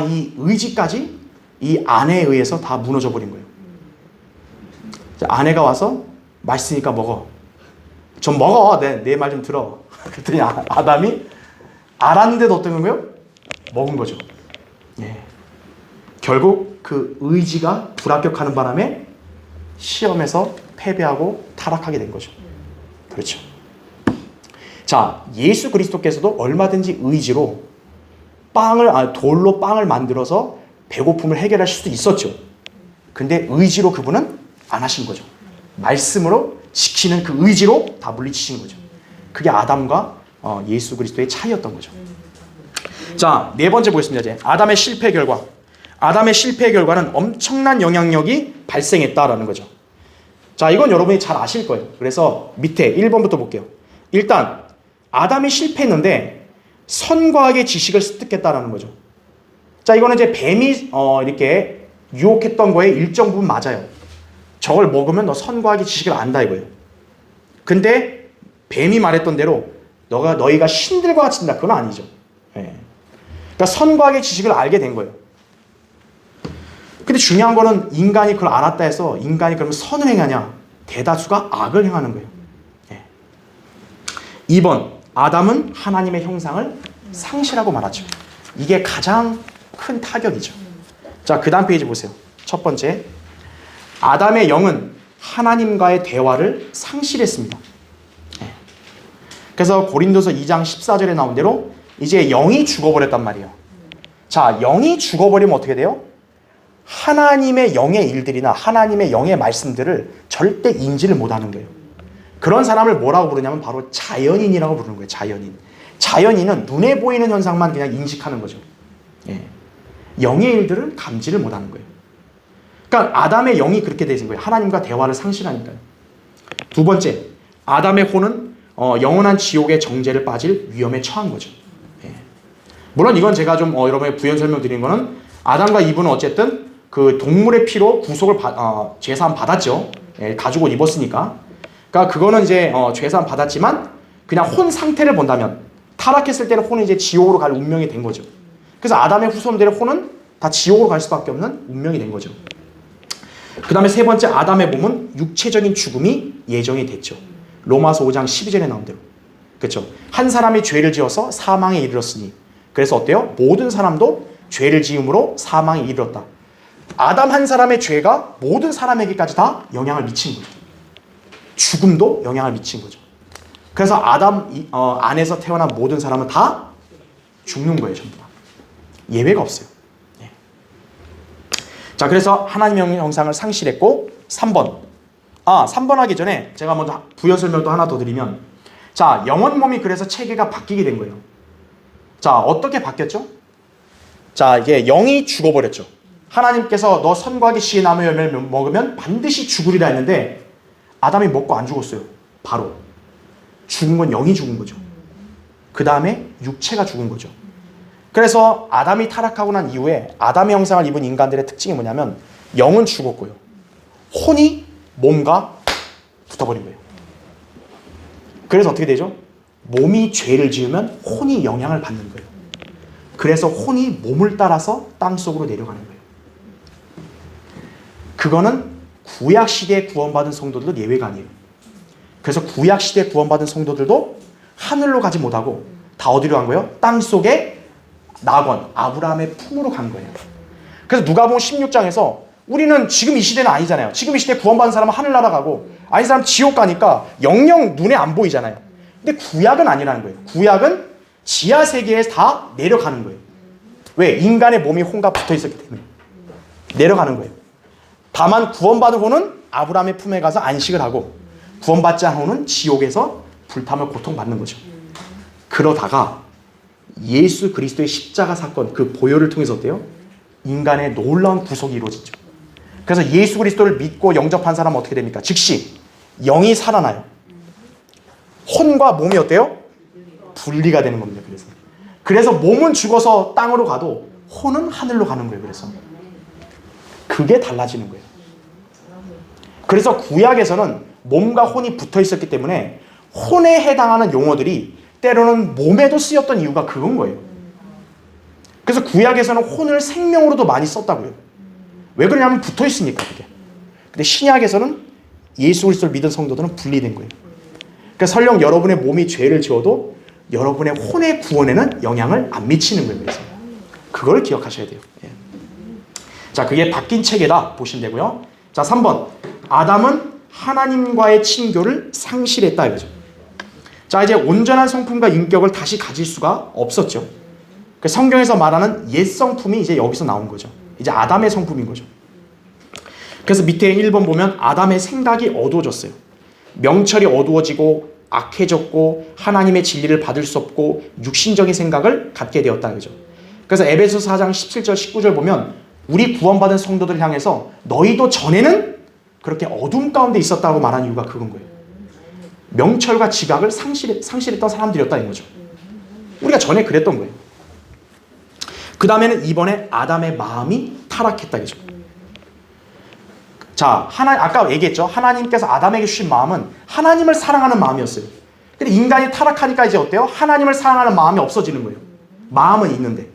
Speaker 1: 이 의지까지 이 아내에 의해서 다 무너져 버린 거예요. 아내가 와서 맛있으니까 먹어. 좀 먹어. 내 말 좀 들어. 그랬더니 아담이 알았는데도 어떤 거예요? 먹은 거죠. 예. 결국 그 의지가 불합격하는 바람에 시험에서 패배하고 타락하게 된 거죠. 그렇죠. 자, 예수 그리스도께서도 얼마든지 의지로 돌로 빵을 만들어서 배고픔을 해결하실 수도 있었죠. 근데 의지로 그분은 안 하신 거죠. 말씀으로 지키는 그 의지로 다 물리치신 거죠. 그게 아담과 예수 그리스도의 차이였던 거죠. 자, 네 번째 보겠습니다. 이제 아담의 실패 결과. 아담의 실패의 결과는 엄청난 영향력이 발생했다라는 거죠. 자, 이건 여러분이 잘 아실 거예요. 그래서 밑에 1번부터 볼게요. 일단 아담이 실패했는데 선과 악의 지식을 습득했다라는 거죠. 자, 이거는 이제 뱀이 이렇게 유혹했던 거에 일정 부분 맞아요. 저걸 먹으면 너 선과 악의 지식을 안다 이거예요. 근데 뱀이 말했던 대로 너희가 신들과 같이 된다. 그건 아니죠. 예. 그러니까 선과 악의 지식을 알게 된 거예요. 근데 중요한 거는 인간이 그걸 알았다 해서 인간이 그러면 선을 행하냐? 대다수가 악을 행하는 거예요. 예. 2번, 아담은 하나님의 형상을 상실하고 말았죠. 이게 가장 큰 타격이죠. 자, 그 다음 페이지 보세요. 첫 번째, 아담의 영은 하나님과의 대화를 상실했습니다. 예. 그래서 고린도서 2장 14절에 나온 대로 이제 영이 죽어버렸단 말이에요. 자, 영이 죽어버리면 어떻게 돼요? 하나님의 영의 일들이나 하나님의 영의 말씀들을 절대 인지를 못하는 거예요. 그런 사람을 뭐라고 부르냐면 바로 자연인이라고 부르는 거예요. 자연인. 자연인은 눈에 보이는 현상만 그냥 인식하는 거죠. 예. 영의 일들을 감지를 못하는 거예요. 그러니까 아담의 영이 그렇게 되신 거예요. 하나님과 대화를 상실하니까요. 두 번째, 아담의 혼은 영원한 지옥의 정죄를 빠질 위험에 처한 거죠. 예. 물론 이건 제가 좀 여러분의 부연 설명드린 거는 아담과 이브는 어쨌든 그 동물의 피로 구속을 죄사함 받았죠. 예, 가죽옷 입었으니까. 그러니까 그거는 이제 죄사함 받았지만 그냥 혼 상태를 본다면 타락했을 때는 혼은 이제 지옥으로 갈 운명이 된 거죠. 그래서 아담의 후손들의 혼은 다 지옥으로 갈 수밖에 없는 운명이 된 거죠. 그 다음에 세 번째, 아담의 몸은 육체적인 죽음이 예정이 됐죠. 로마서 5장 12절에 나온 대로. 그렇죠. 한 사람이 죄를 지어서 사망에 이르렀으니. 그래서 어때요? 모든 사람도 죄를 지음으로 사망에 이르렀다. 아담 한 사람의 죄가 모든 사람에게까지 다 영향을 미친 거죠. 죽음도 영향을 미친 거죠. 그래서 아담 안에서 태어난 모든 사람은 다 죽는 거예요. 전부 다. 예외가 없어요. 예. 자, 그래서 하나님의 형상을 상실했고 3번. 3번 하기 전에 제가 먼저 부연 설명도 하나 더 드리면, 자, 영혼 몸이 그래서 체계가 바뀌게 된 거예요. 자, 어떻게 바뀌었죠? 자, 이게 영이 죽어버렸죠. 하나님께서 너 선과 악의 지혜의 나무 열매를 먹으면 반드시 죽으리라 했는데 아담이 먹고 안 죽었어요. 바로. 죽은 건 영이 죽은 거죠. 그 다음에 육체가 죽은 거죠. 그래서 아담이 타락하고 난 이후에 아담의 형상을 입은 인간들의 특징이 뭐냐면 영은 죽었고요. 혼이 몸과 붙어버린 거예요. 그래서 어떻게 되죠? 몸이 죄를 지으면 혼이 영향을 받는 거예요. 그래서 혼이 몸을 따라서 땅속으로 내려가는 거예요. 그거는 구약시대에 구원받은 성도들도 예외가 아니에요. 그래서 구약시대에 구원받은 성도들도 하늘로 가지 못하고 다 어디로 간 거예요? 땅속에 낙원, 아브라함의 품으로 간 거예요. 그래서 누가복음 16장에서 우리는 지금 이 시대는 아니잖아요. 지금 이 시대에 구원받은 사람은 하늘나라 가고 아닌 사람은 지옥 가니까 영영 눈에 안 보이잖아요. 근데 구약은 아니라는 거예요. 구약은 지하 세계에 다 내려가는 거예요. 왜? 인간의 몸이 혼과 붙어 있었기 때문에 내려가는 거예요. 다만 구원받은 혼은 아브라함의 품에 가서 안식을 하고 구원받지 않은 혼은 지옥에서 불타며 고통받는 거죠. 그러다가 예수 그리스도의 십자가 사건, 그 보혈을 통해서 어때요? 인간의 놀라운 구속이 이루어지죠. 그래서 예수 그리스도를 믿고 영접한 사람은 어떻게 됩니까? 즉시 영이 살아나요. 혼과 몸이 어때요? 분리가 되는 겁니다. 그래서 몸은 죽어서 땅으로 가도 혼은 하늘로 가는 거예요. 그래서 그게 달라지는 거예요. 그래서 구약에서는 몸과 혼이 붙어 있었기 때문에 혼에 해당하는 용어들이 때로는 몸에도 쓰였던 이유가 그건 거예요. 그래서 구약에서는 혼을 생명으로도 많이 썼다고요. 왜 그러냐면 붙어 있으니까 그게. 근데 신약에서는 예수 그리스도를 믿은 성도들은 분리된 거예요. 그러니까 설령 여러분의 몸이 죄를 지어도 여러분의 혼의 구원에는 영향을 안 미치는 거예요. 그래서 그걸 기억하셔야 돼요. 예. 자, 그게 바뀐 체계다 보시면 되고요. 자, 3번. 아담은 하나님과의 친교를 상실했다 이거죠. 자, 이제 온전한 성품과 인격을 다시 가질 수가 없었죠. 성경에서 말하는 옛 성품이 이제 여기서 나온 거죠. 이제 아담의 성품인 거죠. 그래서 밑에 1번 보면 아담의 생각이 어두워졌어요. 명철이 어두워지고 악해졌고 하나님의 진리를 받을 수 없고 육신적인 생각을 갖게 되었다는 거죠. 그래서 에베소서 4장 17절 19절 보면 우리 구원받은 성도들을 향해서 너희도 전에는 그렇게 어둠 가운데 있었다고 말한 이유가 그건 거예요. 명철과 지각을 상실했던 사람들이었다 는 거죠. 우리가 전에 그랬던 거예요. 그 다음에는 이번에 아담의 마음이 타락했다 이거죠. 자, 아까 얘기했죠. 하나님께서 아담에게 주신 마음은 하나님을 사랑하는 마음이었어요. 근데 인간이 타락하니까 이제 어때요? 하나님을 사랑하는 마음이 없어지는 거예요. 마음은 있는데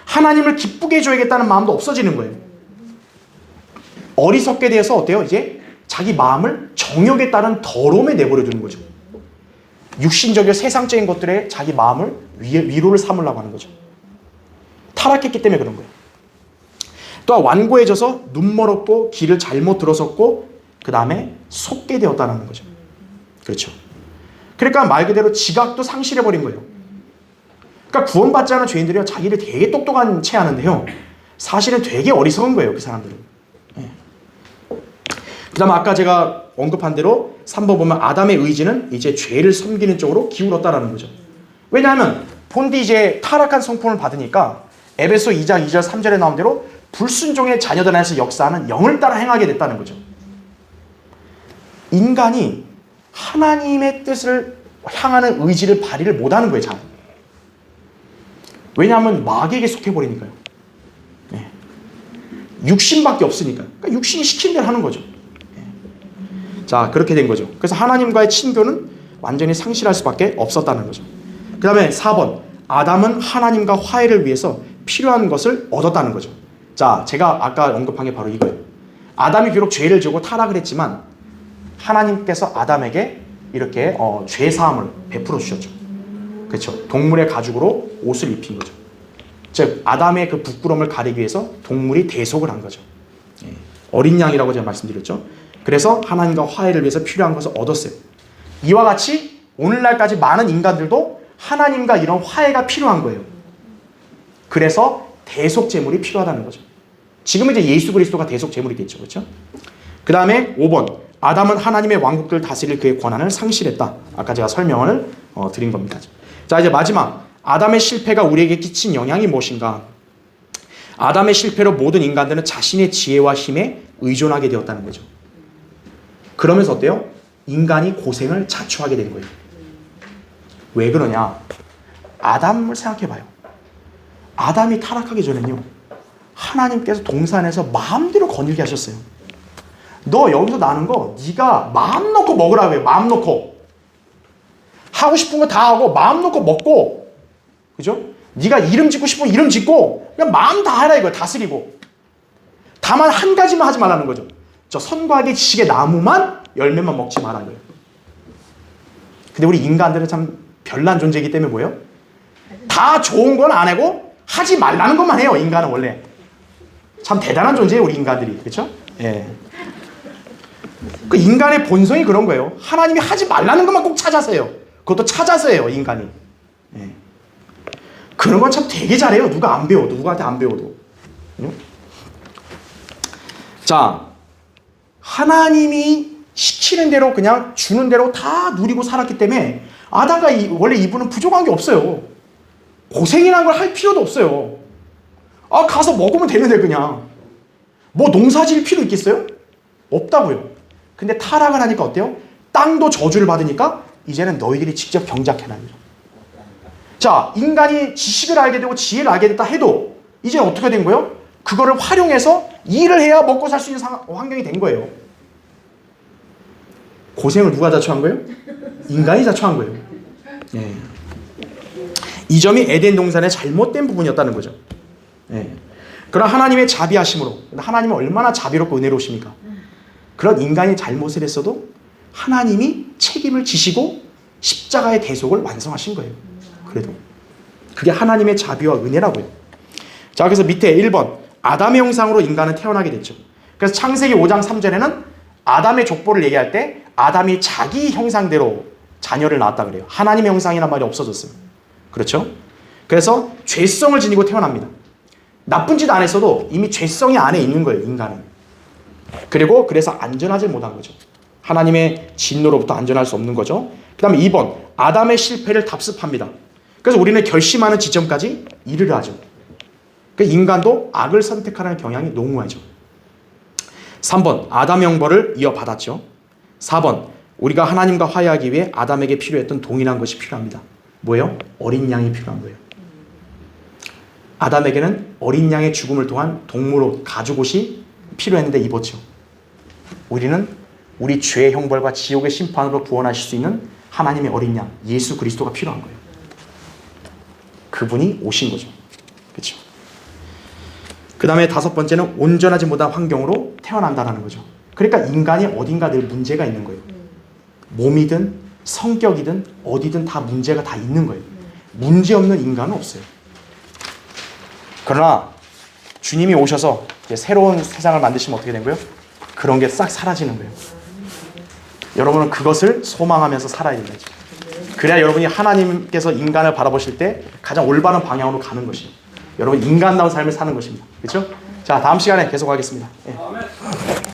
Speaker 1: 하나님을 기쁘게 해줘야겠다는 마음도 없어지는 거예요. 어리석게 돼서 어때요? 이제 자기 마음을 정욕에 따른 더러움에 내버려 두는 거죠. 육신적이고 세상적인 것들에 자기 마음을 위로를 삼으려고 하는 거죠. 타락했기 때문에 그런 거예요. 또한 완고해져서 눈멀었고 길을 잘못 들어섰고 그 다음에 속게 되었다는 거죠. 그렇죠. 그러니까 말 그대로 지각도 상실해버린 거예요. 그러니까 구원받지 않은 죄인들이요 자기를 되게 똑똑한 채 하는데요 사실은 되게 어리석은 거예요. 그 사람들은. 네. 그 다음에 아까 제가 언급한 대로 3번 보면 아담의 의지는 이제 죄를 섬기는 쪽으로 기울었다라는 거죠. 왜냐하면 본디 이제 타락한 성품을 받으니까 에베소 2장 2절 3절에 나온 대로 불순종의 자녀들 안에서 역사하는 영을 따라 행하게 됐다는 거죠. 인간이 하나님의 뜻을 향하는 의지를 발휘를 못하는 거예요. 잘. 왜냐하면 마귀에게 속해버리니까요. 네. 육신밖에 없으니까. 그러니까 육신이 시킨 대로 하는 거죠. 네. 자, 그렇게 된 거죠. 그래서 하나님과의 친교는 완전히 상실할 수밖에 없었다는 거죠. 그 다음에 4번. 아담은 하나님과 화해를 위해서 필요한 것을 얻었다는 거죠. 자, 제가 아까 언급한 게 바로 이거예요. 아담이 비록 죄를 지고 타락을 했지만 하나님께서 아담에게 이렇게 죄사함을 베풀어 주셨죠. 그렇죠. 동물의 가죽으로 옷을 입힌 거죠. 즉 아담의 그 부끄러움을 가리기 위해서 동물이 대속을 한 거죠. 어린 양이라고 제가 말씀드렸죠. 그래서 하나님과 화해를 위해서 필요한 것을 얻었어요. 이와 같이 오늘날까지 많은 인간들도 하나님과 이런 화해가 필요한 거예요. 그래서 대속 제물이 필요하다는 거죠. 지금은 이제 예수 그리스도가 대속 제물이겠죠. 그렇죠? 그 다음에 5번. 아담은 하나님의 왕국들을 다스릴 그의 권한을 상실했다. 아까 제가 설명을 드린 겁니다. 자, 이제 마지막. 아담의 실패가 우리에게 끼친 영향이 무엇인가? 아담의 실패로 모든 인간들은 자신의 지혜와 힘에 의존하게 되었다는 거죠. 그러면서 어때요? 인간이 고생을 자초하게 된 거예요. 왜 그러냐? 아담을 생각해봐요. 아담이 타락하기 전에는요. 하나님께서 동산에서 마음대로 거닐게 하셨어요. 너 여기서 나는 거 네가 마음 놓고 먹으라고 해요. 마음 놓고. 하고 싶은 거 다 하고 마음 놓고 먹고, 그죠? 네가 이름 짓고 싶으면 이름 짓고 그냥 마음 다 하라 이거야. 다스리고. 다만 한 가지만 하지 말라는 거죠. 저 선과 악의 지식의 나무만 열매만 먹지 말라는 거예요. 근데 우리 인간들은 참 별난 존재이기 때문에 뭐예요? 다 좋은 건 안 하고 하지 말라는 것만 해요. 인간은 원래 참 대단한 존재예요. 우리 인간들이. 그렇죠? 예. 그 인간의 본성이 그런 거예요. 하나님이 하지 말라는 것만 꼭 찾아서 해요. 그것도 찾아서 해요. 인간이. 예. 그런 건 참 되게 잘해요. 누가 안 배워도. 누구한테 안 배워도. 자, 하나님이 시키는 대로 그냥 주는 대로 다 누리고 살았기 때문에 아담과 원래 이분은 부족한 게 없어요. 고생이라는 걸 할 필요도 없어요. 아, 가서 먹으면 되는데 그냥. 뭐 농사 지을 필요 있겠어요? 없다고요. 근데 타락을 하니까 어때요? 땅도 저주를 받으니까 이제는 너희들이 직접 경작해라. 자, 인간이 지식을 알게 되고 지혜를 알게 됐다 해도 이제 어떻게 된 거예요? 그거를 활용해서 일을 해야 먹고 살 수 있는 환경이 된 거예요. 고생을 누가 자초한 거예요? 인간이 자초한 거예요. 예. 이 점이 에덴 동산의 잘못된 부분이었다는 거죠. 예. 그런 하나님의 자비하심으로, 하나님은 얼마나 자비롭고 은혜로우십니까? 그런 인간이 잘못을 했어도 하나님이 책임을 지시고 십자가의 대속을 완성하신 거예요. 그래도 그게 하나님의 자비와 은혜라고요. 자, 그래서 밑에 1번 아담의 형상으로 인간은 태어나게 됐죠. 그래서 창세기 5장 3절에는 아담의 족보를 얘기할 때 아담이 자기 형상대로 자녀를 낳았다 그래요. 하나님의 형상이란 말이 없어졌어요. 그렇죠? 그래서 죄성을 지니고 태어납니다. 나쁜 짓 안 했어도 이미 죄성이 안에 있는 거예요. 인간은. 그리고 그래서 안전하지 못한 거죠. 하나님의 진노로부터 안전할 수 없는 거죠. 그 다음에 2번 아담의 실패를 답습합니다. 그래서 우리는 결심하는 지점까지 이르려 하죠. 그러니까 인간도 악을 선택하라는 경향이 농후하죠. 3번 아담의 형벌을 이어받았죠. 4번 우리가 하나님과 화해하기 위해 아담에게 필요했던 동일한 것이 필요합니다. 뭐예요? 어린 양이 필요한 거예요. 아담에게는 어린 양의 죽음을 통한 동물옷, 가죽옷이 필요했는데 입었죠. 우리는 우리 죄의 형벌과 지옥의 심판으로 구원하실 수 있는 하나님의 어린 양 예수 그리스도가 필요한 거예요. 그분이 오신 거죠. 그렇죠? 그 다음에 5번째는 온전하지 못한 환경으로 태어난다는 거죠. 그러니까 인간이 어딘가 늘 문제가 있는 거예요. 몸이든 성격이든 어디든 다 문제가 다 있는 거예요. 문제 없는 인간은 없어요. 그러나 주님이 오셔서 이제 새로운 세상을 만드시면 어떻게 된 거예요? 그런 게 싹 사라지는 거예요. 여러분은 그것을 소망하면서 살아야 된다. 그래야 여러분이 하나님께서 인간을 바라보실 때 가장 올바른 방향으로 가는 것이에요. 여러분 인간다운 삶을 사는 것입니다. 그렇죠? 자, 다음 시간에 계속하겠습니다. 예.